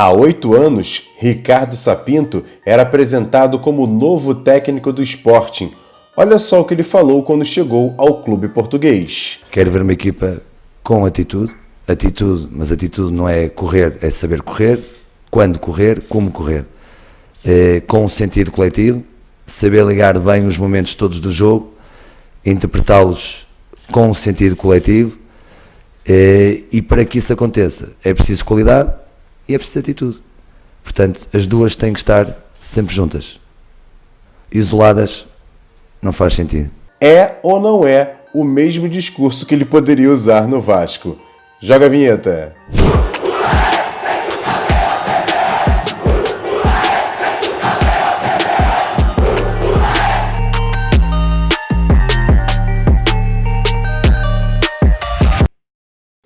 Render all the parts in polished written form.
Há 8 anos, Ricardo Sapinto era apresentado como o novo técnico do Sporting. Olha só o que ele falou quando chegou ao clube português. Quero ver uma equipa com atitude, mas atitude não é correr, é saber correr, quando correr, como correr. Com um sentido coletivo, saber ligar bem os momentos todos do jogo, interpretá-los com um sentido coletivo, e para que isso aconteça é preciso qualidade e é preciso atitude. Portanto, as duas têm que estar sempre juntas. Isoladas não faz sentido. É ou não é o mesmo discurso que ele poderia usar no Vasco? Joga a vinheta.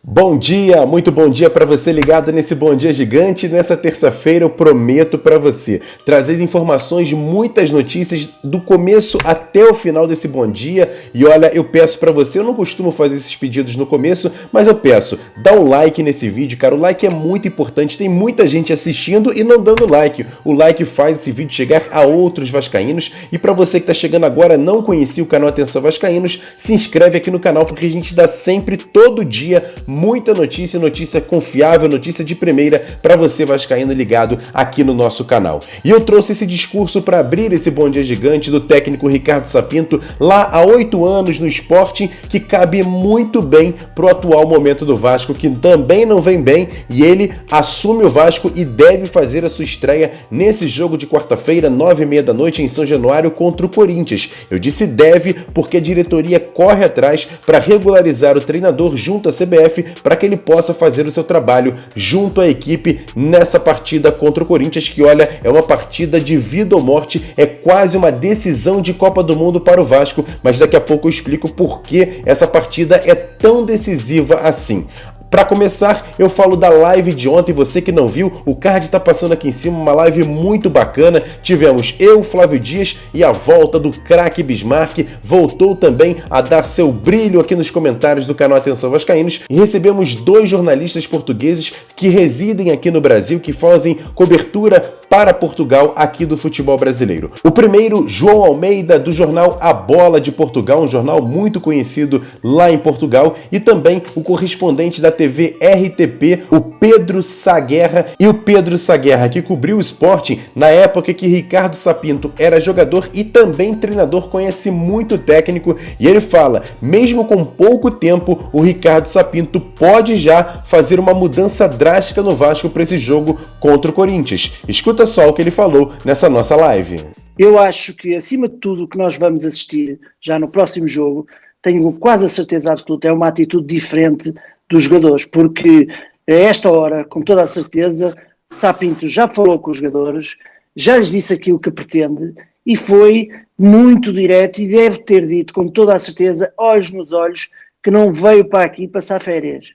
Bom dia, muito bom dia para você ligado nesse Bom Dia Gigante. Nessa terça-feira eu prometo para você trazer informações, muitas notícias do começo até o final desse Bom Dia. E olha, eu peço para você, eu não costumo fazer esses pedidos no começo, mas eu peço, dá um like nesse vídeo, cara. O like é muito importante, tem muita gente assistindo e não dando like. O like faz esse vídeo chegar a outros vascaínos. E para você que está chegando agora, não conhecia o canal Atenção Vascaínos, se inscreve aqui no canal porque a gente dá sempre, todo dia, muita notícia confiável, notícia de primeira para você vascaíno ligado aqui no nosso canal. E eu trouxe esse discurso para abrir esse Bom Dia Gigante do técnico Ricardo Sapinto lá há 8 anos no Sporting, que cabe muito bem para o atual momento do Vasco, que também não vem bem, e ele assume o Vasco e deve fazer a sua estreia nesse jogo de quarta-feira, 9h30 da noite em São Januário contra o Corinthians. Eu disse deve porque a diretoria corre atrás para regularizar o treinador junto à CBF para que ele possa fazer o seu trabalho junto à equipe nessa partida contra o Corinthians, que olha, é uma partida de vida ou morte, é quase uma decisão de Copa do Mundo para o Vasco, mas daqui a pouco eu explico por que essa partida é tão decisiva assim. Para começar, eu falo da live de ontem, você que não viu, o card está passando aqui em cima, uma live muito bacana. Tivemos eu, Flávio Dias, e a volta do craque Bismarck, voltou também a dar seu brilho aqui nos comentários do canal Atenção Vascaínos, e recebemos 2 jornalistas portugueses que residem aqui no Brasil, que fazem cobertura para Portugal aqui do futebol brasileiro. O primeiro, João Almeida, do jornal A Bola de Portugal, um jornal muito conhecido lá em Portugal, e também o correspondente da TV RTP, o Pedro Saguerra. E o Pedro Saguerra, que cobriu o Sporting na época que Ricardo Sapinto era jogador e também treinador, conhece muito o técnico, e ele fala, mesmo com pouco tempo, o Ricardo Sapinto pode já fazer uma mudança drástica no Vasco para esse jogo contra o Corinthians. Escuta só o que ele falou nessa nossa live. Eu acho que, acima de tudo, o que nós vamos assistir já no próximo jogo, tenho quase a certeza absoluta, é uma atitude diferente dos jogadores, porque a esta hora, com toda a certeza, Sapinto já falou com os jogadores, já lhes disse aquilo que pretende e foi muito direto e deve ter dito com toda a certeza, olhos nos olhos, que não veio para aqui passar férias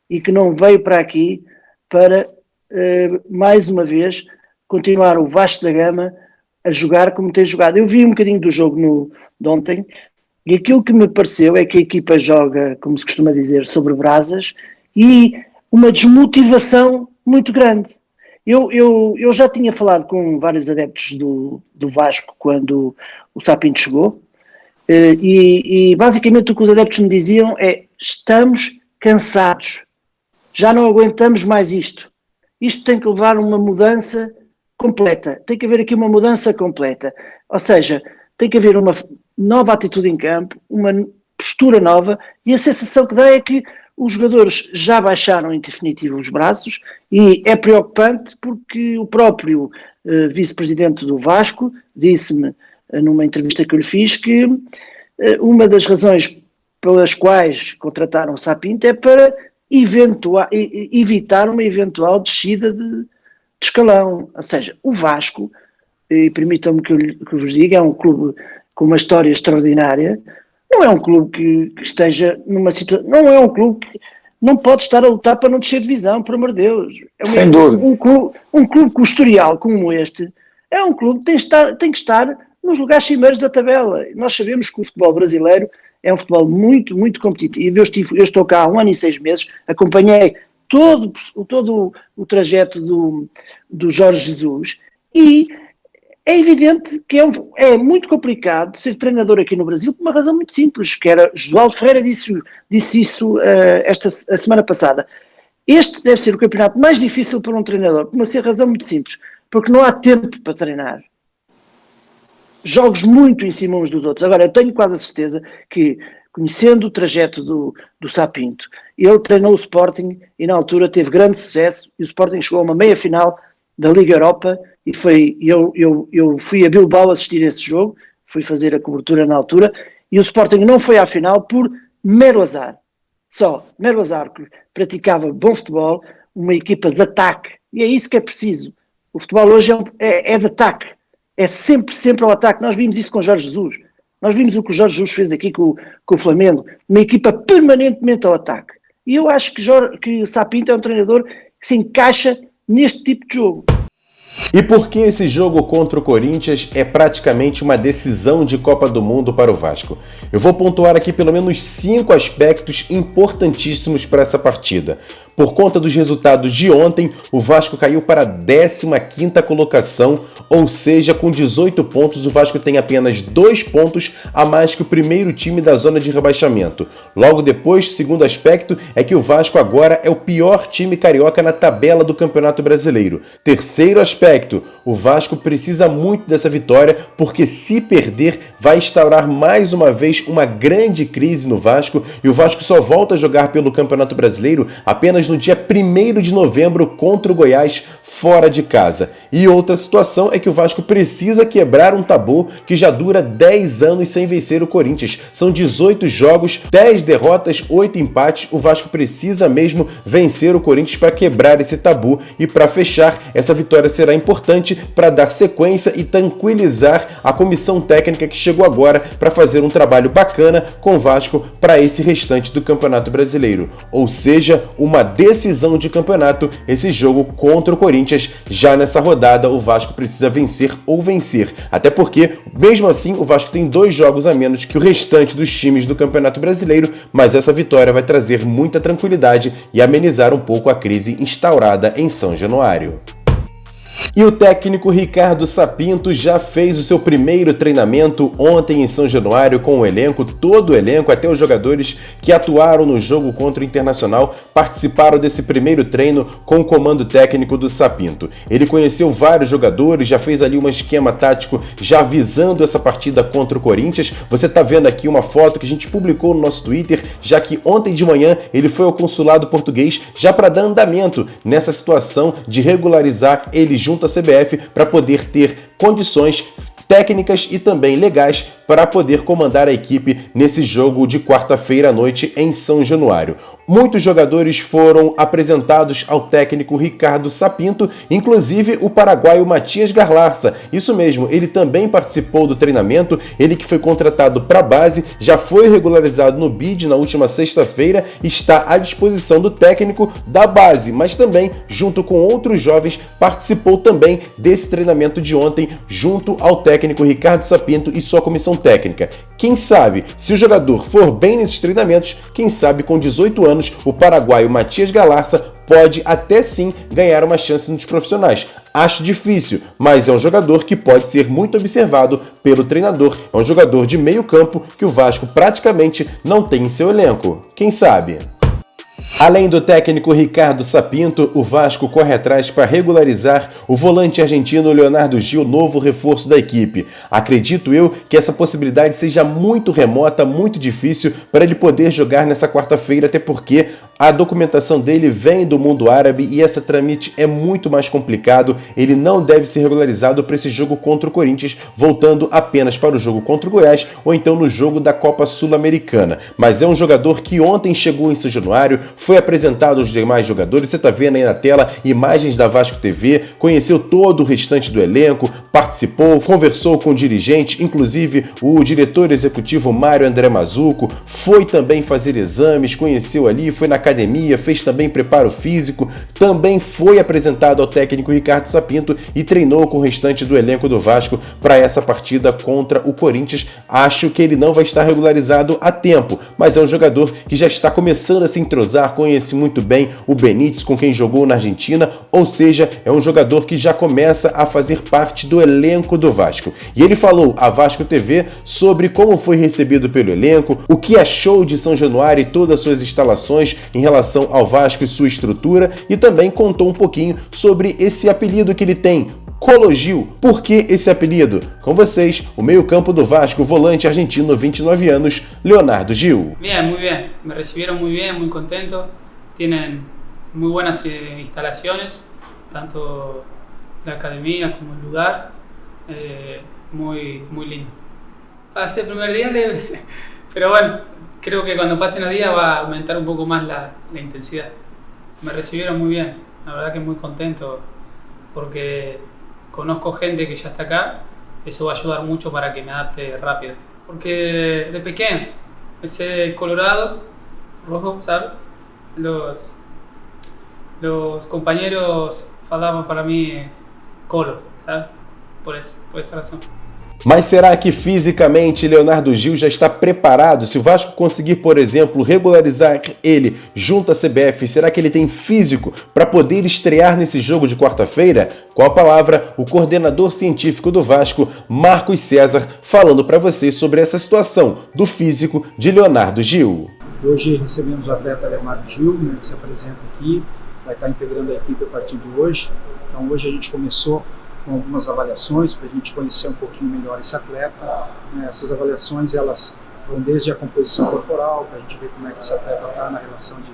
e que não veio para aqui para, mais uma vez, continuar o Vasco da Gama a jogar como tem jogado. Eu vi um bocadinho do jogo de ontem e aquilo que me pareceu é que a equipa joga, como se costuma dizer, sobre brasas e uma desmotivação muito grande. Eu já tinha falado com vários adeptos do Vasco quando o Sapinto chegou e basicamente o que os adeptos me diziam é: estamos cansados, já não aguentamos mais isto. Isto tem que levar a uma mudança completa, tem que haver aqui uma mudança completa, ou seja, tem que haver uma nova atitude em campo, uma postura nova, e a sensação que dá é que os jogadores já baixaram em definitivo os braços e é preocupante porque o próprio vice-presidente do Vasco disse-me numa entrevista que eu lhe fiz que uma das razões pelas quais contrataram o Sapinto é para evitar uma eventual descida de escalão. Ou seja, o Vasco, e permitam-me que vos diga, é um clube com uma história extraordinária, não é um clube que esteja numa situação, não é um clube que não pode estar a lutar para não descer divisão, por amor de Deus. Sem dúvida. Um clube com historial como este, é um clube que tem que estar nos lugares cimeiros da tabela. Nós sabemos que o futebol brasileiro é um futebol muito, muito competitivo. Eu estou cá há 1 ano e 6 meses, acompanhei todo o trajeto do Jorge Jesus, e é evidente que é muito complicado ser treinador aqui no Brasil por uma razão muito simples, que era Josualdo Ferreira disse isso a semana passada. Este deve ser o campeonato mais difícil para um treinador, por uma razão muito simples, porque não há tempo para treinar. Jogos muito em cima uns dos outros. Agora, eu tenho quase a certeza que, conhecendo o trajeto do Sapinto, ele treinou o Sporting e na altura teve grande sucesso, e o Sporting chegou a uma meia-final da Liga Europa, e eu fui a Bilbao assistir esse jogo, fui fazer a cobertura na altura, e o Sporting não foi à final por mero azar. Só mero azar, que praticava bom futebol, uma equipa de ataque, e é isso que é preciso. O futebol hoje é de ataque, é sempre ao ataque. Nós vimos isso com Jorge Jesus, nós vimos o que o Jorge Jesus fez aqui com o Flamengo, uma equipa permanentemente ao ataque. E eu acho que Sapinto é um treinador que se encaixa neste tipo de jogo. E por que esse jogo contra o Corinthians é praticamente uma decisão de Copa do Mundo para o Vasco? Eu vou pontuar aqui pelo menos 5 aspectos importantíssimos para essa partida. Por conta dos resultados de ontem, o Vasco caiu para a 15ª colocação, ou seja, com 18 pontos, o Vasco tem apenas 2 pontos a mais que o primeiro time da zona de rebaixamento. Logo depois, o segundo aspecto é que o Vasco agora é o pior time carioca na tabela do Campeonato Brasileiro. Terceiro aspecto, o Vasco precisa muito dessa vitória, porque se perder, vai instaurar mais uma vez uma grande crise no Vasco, e o Vasco só volta a jogar pelo Campeonato Brasileiro apenas no dia 1º de novembro contra o Goiás, fora de casa. E outra situação é que o Vasco precisa quebrar um tabu que já dura 10 anos sem vencer o Corinthians. São 18 jogos, 10 derrotas, 8 empates. O Vasco precisa mesmo vencer o Corinthians para quebrar esse tabu, e para fechar, essa vitória será importante para dar sequência e tranquilizar a comissão técnica que chegou agora para fazer um trabalho bacana com o Vasco para esse restante do Campeonato Brasileiro. Ou seja, uma decisão de campeonato, esse jogo contra o Corinthians. Já nessa rodada, o Vasco precisa vencer ou vencer, até porque, mesmo assim, o Vasco tem 2 jogos a menos que o restante dos times do Campeonato Brasileiro, mas essa vitória vai trazer muita tranquilidade e amenizar um pouco a crise instaurada em São Januário. E o técnico Ricardo Sapinto já fez o seu primeiro treinamento ontem em São Januário com o elenco, todo o elenco, até os jogadores que atuaram no jogo contra o Internacional participaram desse primeiro treino com o comando técnico do Sapinto. Ele conheceu vários jogadores, já fez ali um esquema tático já visando essa partida contra o Corinthians. Você está vendo aqui uma foto que a gente publicou no nosso Twitter, já que ontem de manhã ele foi ao consulado português já para dar andamento nessa situação de regularizar ele junto à CBF para poder ter condições técnicas e também legais para poder comandar a equipe nesse jogo de quarta-feira à noite em São Januário. Muitos jogadores foram apresentados ao técnico Ricardo Sapinto, inclusive o paraguaio Matias Garlarça. Isso mesmo, ele também participou do treinamento, ele que foi contratado para a base, já foi regularizado no BID na última sexta-feira, está à disposição do técnico da base, mas também, junto com outros jovens, participou também desse treinamento de ontem, junto ao técnico Ricardo Sapinto e sua comissão técnica. Quem sabe, se o jogador for bem nesses treinamentos, quem sabe com 18 anos, o paraguaio Matias Garlarça pode até sim ganhar uma chance nos profissionais. Acho difícil, mas é um jogador que pode ser muito observado pelo treinador. É um jogador de meio campo que o Vasco praticamente não tem em seu elenco. Quem sabe? Além do técnico Ricardo Sapinto, o Vasco corre atrás para regularizar o volante argentino Leonardo Gil, novo reforço da equipe. Acredito eu que essa possibilidade seja muito remota, muito difícil para ele poder jogar nessa quarta-feira, até porque a documentação dele vem do mundo árabe e esse trâmite é muito mais complicado. Ele não deve ser regularizado para esse jogo contra o Corinthians, voltando apenas para o jogo contra o Goiás ou então no jogo da Copa Sul-Americana. Mas é um jogador que ontem chegou em São Januário, foi apresentado aos demais jogadores, você está vendo aí na tela imagens da Vasco TV, conheceu todo o restante do elenco, participou, conversou com o dirigente, inclusive o diretor executivo Mário André Mazzucco, foi também fazer exames, conheceu ali, foi na academia, fez também preparo físico, também foi apresentado ao técnico Ricardo Sapinto e treinou com o restante do elenco do Vasco para essa partida contra o Corinthians. Acho que ele não vai estar regularizado a tempo, mas é um jogador que já está começando a se entrosar conhece muito bem o Benítez, com quem jogou na Argentina, ou seja, é um jogador que já começa a fazer parte do elenco do Vasco. E ele falou à Vasco TV sobre como foi recebido pelo elenco, o que achou de São Januário e todas as suas instalações em relação ao Vasco e sua estrutura, e também contou um pouquinho sobre esse apelido que ele tem, Cologil. Por que esse apelido? Com vocês, o meio-campo do Vasco, volante argentino, 29 anos, Leonardo Gil. Bien, muy bien. Me recibieron muy bien, muy contento. Tienen muy buenas instalaciones, tanto la academia como el lugar. Muy lindo. Pasé el primer día leve, pero bueno, creo que cuando pasen los días va a aumentar un poco más la intensidad. Me recibieron muy bien, la verdad que muy contento porque conozco gente que ya está acá, eso va a ayudar mucho para que me adapte rápido. Porque de pequeño, ese colorado, rojo, ¿sabes? Los compañeros falaban para mí Colo, ¿sabes? Por essa razão. Mas será que fisicamente Leonardo Gil já está preparado? Se o Vasco conseguir, por exemplo, regularizar ele junto à CBF, será que ele tem físico para poder estrear nesse jogo de quarta-feira? Com a palavra, o coordenador científico do Vasco, Marcos César, falando para você sobre essa situação do físico de Leonardo Gil. Hoje recebemos o atleta Leonardo Gil, né, que se apresenta aqui, vai estar integrando a equipe a partir de hoje. Então hoje a gente começou com algumas avaliações para a gente conhecer um pouquinho melhor esse atleta. Essas avaliações elas vão desde a composição corporal, para a gente ver como é que esse atleta está na relação de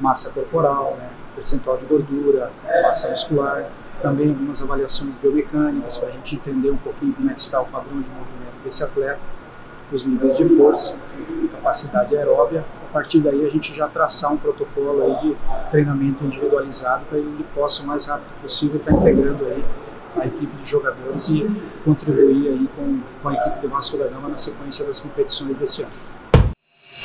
massa corporal, né, percentual de gordura, massa muscular, também algumas avaliações biomecânicas para a gente entender um pouquinho como é que está o padrão de movimento desse atleta, os níveis de força, capacidade aeróbia. A partir daí a gente já traçar um protocolo aí de treinamento individualizado para ele possa o mais rápido possível estar integrando aí a equipe de jogadores e contribuir aí com a equipe do Vasco da Gama na sequência das competições desse ano.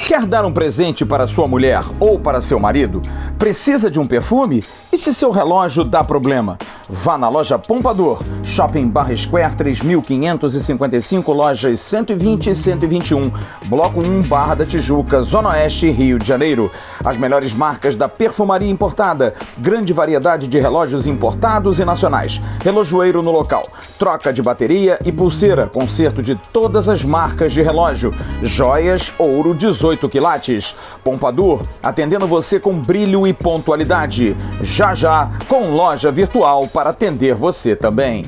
Quer dar um presente para sua mulher ou para seu marido? Precisa de um perfume? E se seu relógio dá problema? Vá na loja Pompadour, Shopping Barra Square 3555, lojas 120 e 121, Bloco 1, Barra da Tijuca, Zona Oeste, Rio de Janeiro. As melhores marcas da perfumaria importada, grande variedade de relógios importados e nacionais, relojoeiro no local, troca de bateria e pulseira, conserto de todas as marcas de relógio, joias, ouro 18 quilates. Pompadour, atendendo você com brilho e pontualidade. Já, com loja virtual para atender você também.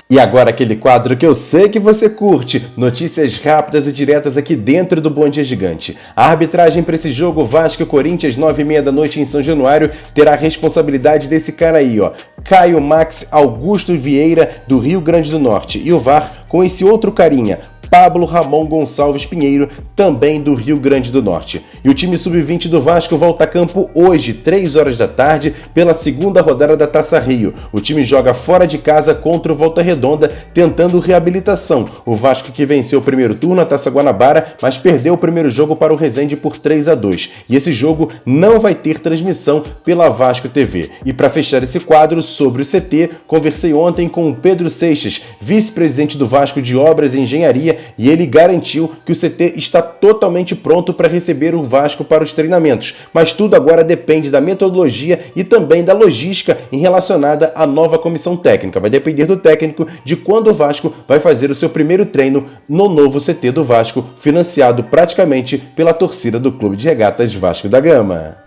E agora aquele quadro que eu sei que você curte, notícias rápidas e diretas aqui dentro do Bom Dia Gigante. A arbitragem para esse jogo Vasco e Corinthians, 9h30 da noite em São Januário, terá a responsabilidade desse cara aí, ó, Caio Max Augusto Vieira, do Rio Grande do Norte. E o VAR com esse outro carinha, Pablo Ramon Gonçalves Pinheiro, também do Rio Grande do Norte. E o time sub-20 do Vasco volta a campo hoje, 3 horas da tarde, pela segunda rodada da Taça Rio. O time joga fora de casa contra o Volta Redonda, tentando reabilitação. O Vasco que venceu o primeiro turno, a Taça Guanabara, mas perdeu o primeiro jogo para o Resende por 3-2. E esse jogo não vai ter transmissão pela Vasco TV. E para fechar esse quadro sobre o CT, conversei ontem com o Pedro Seixas, vice-presidente do Vasco de Obras e Engenharia, e ele garantiu que o CT está totalmente pronto para receber o Vasco para os treinamentos, mas tudo agora depende da metodologia e também da logística relacionada à nova comissão técnica. Vai depender do técnico de quando o Vasco vai fazer o seu primeiro treino no novo CT do Vasco, financiado praticamente pela torcida do Clube de Regatas Vasco da Gama.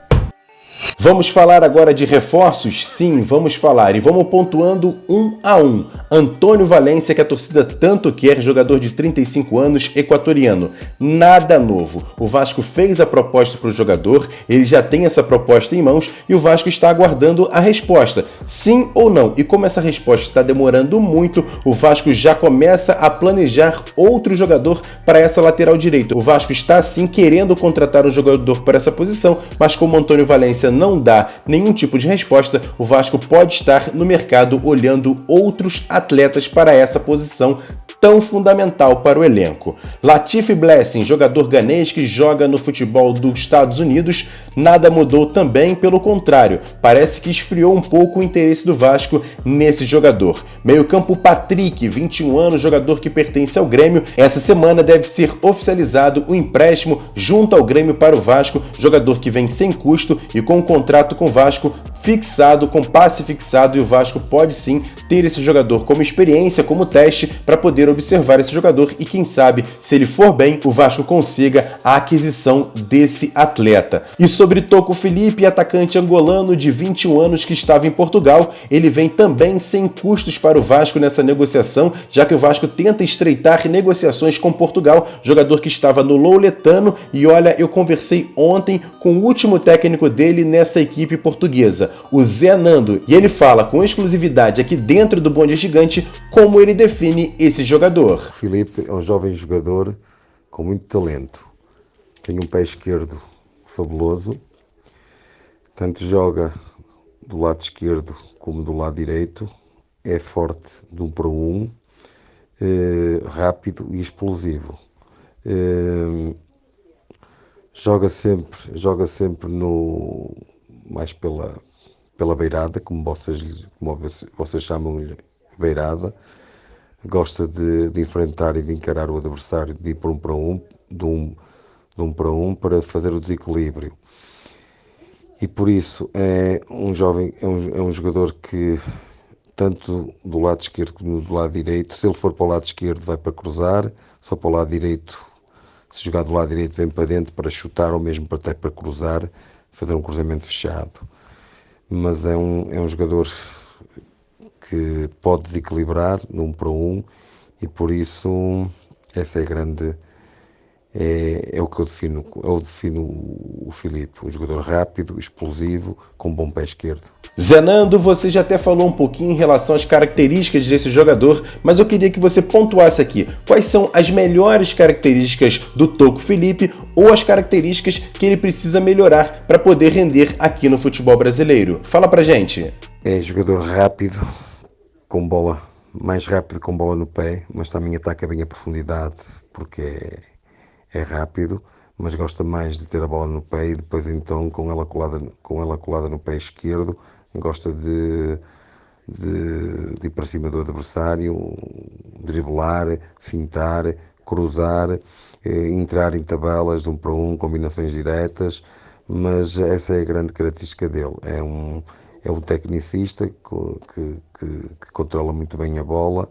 Vamos falar agora de reforços? Sim, vamos falar e vamos pontuando um a um. Antônio Valência, que a torcida tanto quer, jogador de 35 anos, equatoriano. Nada novo. O Vasco fez a proposta para o jogador, ele já tem essa proposta em mãos e o Vasco está aguardando a resposta, sim ou não. E como essa resposta está demorando muito, o Vasco já começa a planejar outro jogador para essa lateral direita. O Vasco está sim querendo contratar um jogador para essa posição, mas como Antônio Valência não dá nenhum tipo de resposta, o Vasco pode estar no mercado olhando outros atletas para essa posição, tão fundamental para o elenco. Latif Blessing, jogador ganês que joga no futebol dos Estados Unidos, nada mudou também, pelo contrário, parece que esfriou um pouco o interesse do Vasco nesse jogador. Meio-campo Patrick, 21 anos, jogador que pertence ao Grêmio, essa semana deve ser oficializado o empréstimo junto ao Grêmio para o Vasco, jogador que vem sem custo e com um contrato com o Vasco fixado, com passe fixado, e o Vasco pode sim ter esse jogador como experiência, como teste, para poder observar esse jogador e quem sabe, se ele for bem, o Vasco consiga a aquisição desse atleta. E sobre Toco Filipe, atacante angolano de 21 anos que estava em Portugal, ele vem também sem custos para o Vasco nessa negociação, já que o Vasco tenta estreitar negociações com Portugal, jogador que estava no Louletano, e olha, eu conversei ontem com o último técnico dele nessa equipe portuguesa, o Zé Nando, e ele fala com exclusividade aqui dentro do Bom Dia Gigante como ele define esse jogador. O Filipe é um jovem jogador com muito talento, tem um pé esquerdo fabuloso, tanto joga do lado esquerdo como do lado direito, é forte de 1 para 1, rápido e explosivo. Joga sempre mais pela beirada, como vocês chamam-lhe beirada. Gosta de enfrentar e de encarar o adversário, de ir por 1 para 1, de um para 1 para fazer o desequilíbrio. E por isso é um jogador que, tanto do lado esquerdo como do lado direito, se ele for para o lado esquerdo vai para cruzar, se for para o lado direito, se jogar do lado direito vem para dentro para chutar ou mesmo até para cruzar, fazer um cruzamento fechado. Mas é um jogador que pode desequilibrar no 1 para 1 e por isso essa é grande. É o que eu defino o Filipe, um jogador rápido, explosivo, com bom pé esquerdo. Zé Nando, você já até falou um pouquinho em relação às características desse jogador, mas eu queria que você pontuasse aqui quais são as melhores características do Toco Filipe ou as características que ele precisa melhorar para poder render aqui no futebol brasileiro. Fala pra gente. É jogador rápido, mais rápido com bola no pé, mas também ataca bem a profundidade, porque é rápido, mas gosta mais de ter a bola no pé e depois então com ela colada no pé esquerdo, gosta de ir para cima do adversário, driblar, fintar, cruzar, entrar em tabelas de 1 para 1, combinações diretas, mas essa é a grande característica dele. É um tecnicista que controla muito bem a bola,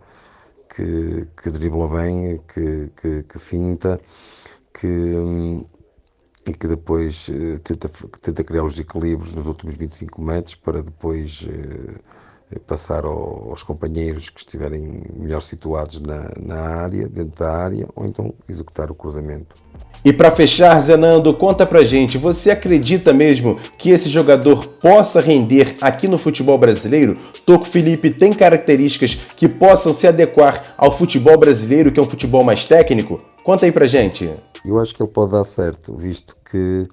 que dribla bem, que finta, e que depois tenta criar os equilíbrios nos últimos 25 metros para depois passar aos companheiros que estiverem melhor situados na área, dentro da área, ou então executar o cruzamento. E para fechar, Zé Nando, conta pra gente, você acredita mesmo que esse jogador possa render aqui no futebol brasileiro? Toco Filipe tem características que possam se adequar ao futebol brasileiro, que é um futebol mais técnico? Conta aí pra gente. Eu acho que ele pode dar certo, visto que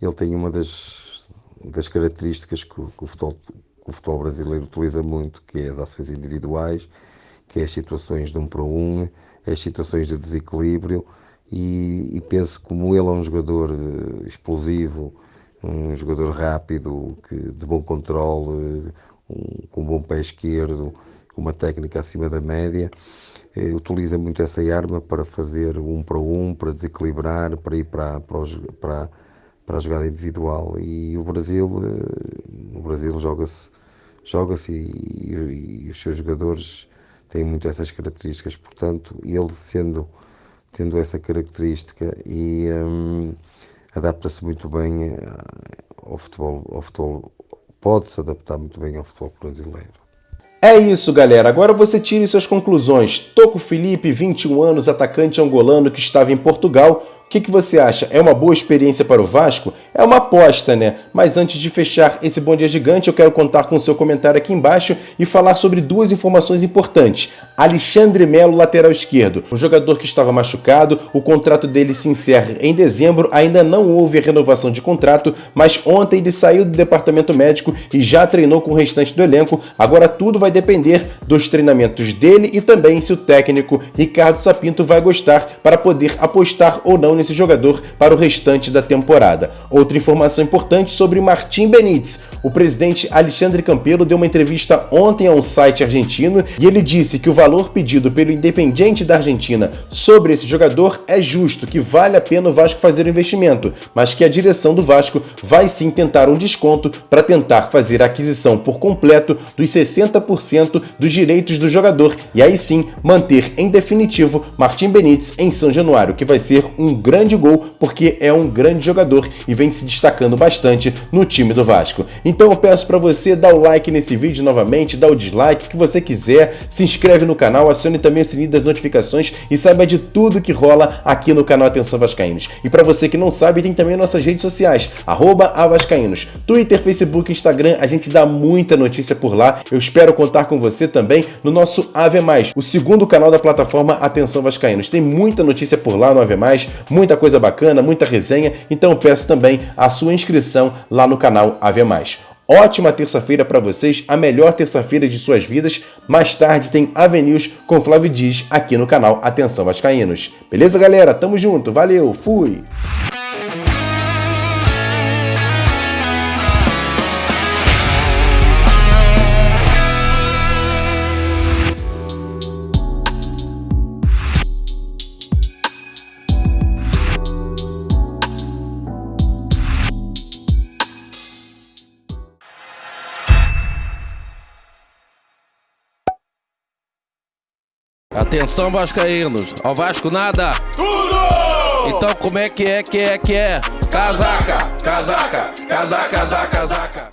ele tem uma das características que o futebol brasileiro utiliza muito, que é as ações individuais, que é as situações de 1 para 1, as situações de desequilíbrio, e penso que como ele é um jogador explosivo, um jogador rápido, de bom controle, com um bom pé esquerdo, com uma técnica acima da média, utiliza muito essa arma para fazer 1 para 1, para desequilibrar, para ir para a jogada individual. E no Brasil joga-se e os seus jogadores têm muito essas características, portanto, ele tendo essa característica e adapta-se muito bem ao futebol, pode-se adaptar muito bem ao futebol brasileiro. É isso, galera. Agora você tire suas conclusões. Toco Filipe, 21 anos, atacante angolano que estava em Portugal. O que você acha? É uma boa experiência para o Vasco? É uma aposta, né? Mas antes de fechar esse Bom Dia Gigante, eu quero contar com o seu comentário aqui embaixo e falar sobre duas informações importantes. Alexandre Melo, lateral esquerdo, um jogador que estava machucado, o contrato dele se encerra em dezembro, ainda não houve a renovação de contrato, mas ontem ele saiu do departamento médico e já treinou com o restante do elenco. Agora tudo vai depender dos treinamentos dele e também se o técnico Ricardo Sapinto vai gostar para poder apostar ou não nesse jogador para o restante da temporada. Outra informação importante sobre Martim Benítez. O presidente Alexandre Campelo deu uma entrevista ontem a um site argentino e ele disse que o valor pedido pelo Independiente da Argentina sobre esse jogador é justo, que vale a pena o Vasco fazer o investimento, mas que a direção do Vasco vai sim tentar um desconto para tentar fazer a aquisição por completo dos 60% dos direitos do jogador e aí sim manter em definitivo Martim Benítez em São Januário, que vai ser um grande gol porque é um grande jogador e vem se destacando bastante no time do Vasco. Então eu peço para você dar o like nesse vídeo novamente, dar o dislike, o que você quiser, se inscreve no canal, acione também o sininho das notificações e saiba de tudo que rola aqui no canal Atenção Vascaínos. E para você que não sabe, tem também nossas redes sociais, @avascaínos, Twitter, Facebook, Instagram, a gente dá muita notícia por lá. Eu espero contar com você também no nosso AV+, o segundo canal da plataforma Atenção Vascaínos. Tem muita notícia por lá no AV+, muita coisa bacana, muita resenha, então eu peço também a sua inscrição lá no canal AV+. Ótima terça-feira para vocês, a melhor terça-feira de suas vidas. Mais tarde tem AV News com Flávio Dias aqui no canal Atenção Vascaínos. Beleza, galera? Tamo junto, valeu, fui! Atenção vascaínos, ao Vasco nada! Tudo! Então como é que é? Casaca, casaca, casaca, casaca, casaca.